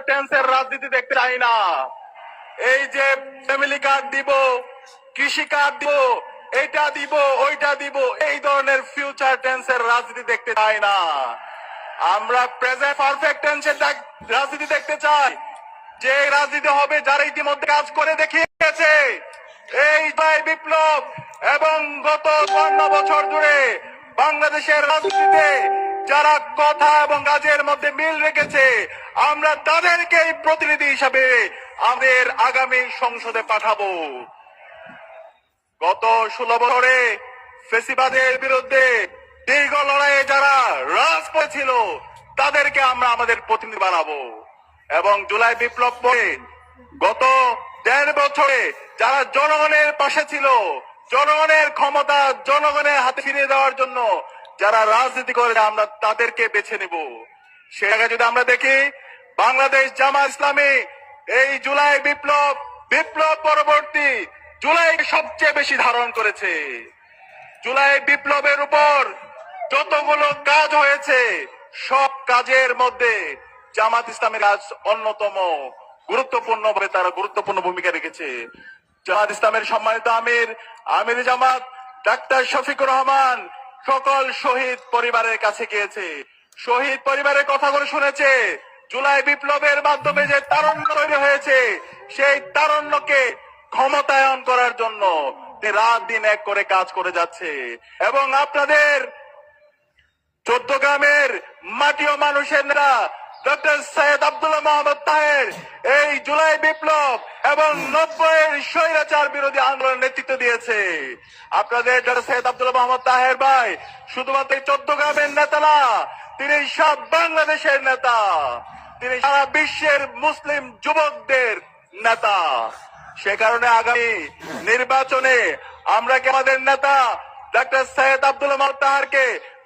টেন্সের রাজনীতি দেখতে চাই না। এই যে ফ্যামিলি কার্ড দিব, কৃষি কার্ড দিব, এইটা দিব, ওইটা দিব, এই ধরনের ফিউচার টেন্সের রাজনীতি দেখতে চাই না। আমরা প্রেজেন্ট পারফেক্ট টেন্সের রাজনীতি দেখতে চাই, যে রাজনীতি হবে যারা ইতিমধ্যে কাজ করে দেখিয়েছে। এই বিপ্লব এবং গত ৫৫ বছর জুড়ে বাংলাদেশের রাজনীতিতে যারা কথা এবং কাজের মধ্যে মিল রেখেছে, আমরা তাদেরকে প্রতিনিধি হিসাবে আমাদের আগামী সংসদে পাঠাবো। গত ১৬ বছরে ফেসিবাদের বিরুদ্ধে দীর্ঘ লড়াইয়ে যারা রাজপথে ছিল, তাদেরকে আমরা আমাদের প্রতিনিধি বানাবো। এবং জুলাই বিপ্লব পরে গত ১.৫ বছরে যারা জনগণের পাশে ছিল, জনগণের ক্ষমতা জনগণের হাতে ফিরিয়ে দেওয়ার জন্য যারা রাজনীতি করে, আমরা তাদেরকে বেছে নিব। সেটাকে যদি আমরা দেখি, বাংলাদেশ জামাত ইসলামী এই জুলাই বিপ্লব পরবর্তী জুলাই সবচেয়ে বেশি ধারণ করেছে। জুলাই বিপ্লবের উপর যতগুলো কাজ হয়েছে, সব কাজের মধ্যে জামাত ইসলামের কাজ অন্যতম গুরুত্বপূর্ণভাবে তারা গুরুত্বপূর্ণ ভূমিকা রেখেছে। জামাত ইসলামের সম্মানিত আমির জামাত ডাক্তার শফিকুর রহমান সকল শহীদ পরিবারের কাছে গিয়েছে, শহীদ পরিবারের কথাগুলো শুনেছে। জুলাই বিপ্লবের মাধ্যমে যে তারুণ্য তৈরি হয়েছে, সেই তারুণ্যকে ক্ষমতায়ন করার জন্য রাত দিন এক করে কাজ করে যাচ্ছে। এবং আপনাদের ১৪ গ্রামের মাটি ও মানুষের নেতা ডক্টর সৈয়দ আব্দুল্লাহ মোহাম্মদ তাহের এই জুলাই বিপ্লব এবং ৯০-এর স্বৈরাচার বিরোধী আন্দোলনের নেতৃত্ব দিয়েছে। আপনাদের ডক্টর সৈয়দ আব্দুল্লাহ মোহাম্মদ তাহের ভাই শুধুমাত্র ১৪ গ্রামের নেতা না, তিনি সব বাংলাদেশের নেতা, তিনি সারা বিশ্বের মুসলিম যুবকদের নেতা। সে কারণে আগামী নির্বাচনে আমরা কি আমাদের নেতা ডক্টর সৈয়দ আব্দুল্লাহ মোহাম্মদ তাহেরকে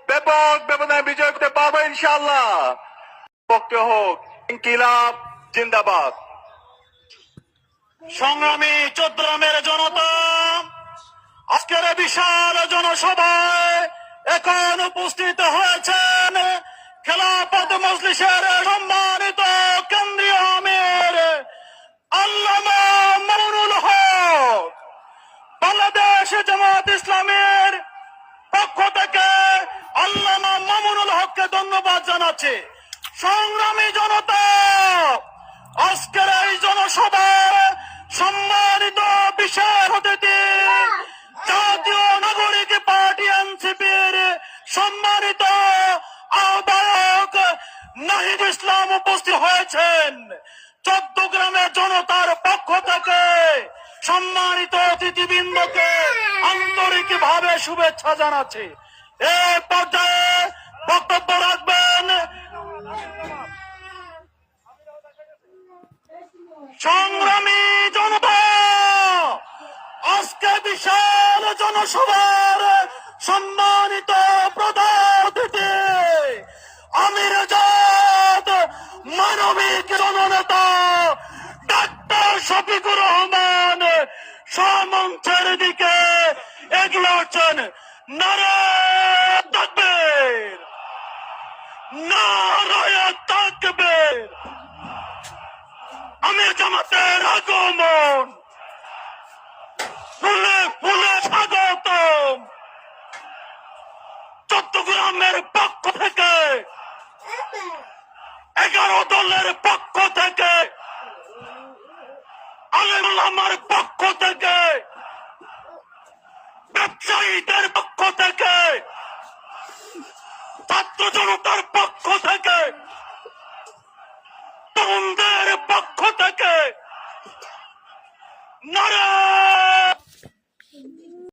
ব্যাপক ব্যবধানে বিজয় করতে পারবো ইনশাআল্লাহ। পক্ষে হোক ইনকিলাব জিন্দাবাদ। সংগ্রামী ১৪ গ্রামের জনতা, আজকের বিশাল জনসভায় এখন উপস্থিত হয়েছেন খেলাফত মজলিসের সম্মানিত কেন্দ্রীয় আমির আল্লামা মামুনুল হক। বাংলাদেশ জামাত ইসলামের পক্ষ থেকে আল্লামা মামুনুল হককে ধন্যবাদ জানাচ্ছি। সংগ্রামী জনতা, আজকের এই জনসভায় সম্মানিত বিশেষ অতিথি জাতীয় নাগরিক পার্টি এনসিপির সম্মানিত আহ্বায়ক নাহিদ ইসলাম উপস্থিত হয়েছেন। ১৪ গ্রামের জনতার পক্ষ থেকে সম্মানিত অতিথিবৃন্দকে আন্তরিকভাবে শুভেচ্ছা জানাচ্ছি। এই পর্যায়ে বক্তব্য রাখবেন সংগ্রামী জনতা, আজকে বিশাল জনসভার সম্মানিত প্রধান অতিথি আমির জাত মানবিক জননেতা ডাক্তার শফিকুর রহমান সমঞ্চের দিকে এগিয়ে আসছেন। নারায়ে তাকবীর, নারায়ে তাকবীর। আমির জামাতের আগমন, ফুলে ফুলে স্বাগতম। চট্টগ্রামের পক্ষ থেকে 11 দলের পক্ষ থেকে, আলেম ওলামার পক্ষ থেকে, ব্যবসায়ীদের পক্ষ থেকে, ছাত্র জনতার পক্ষ থেকে, তরুণদের পক্ষ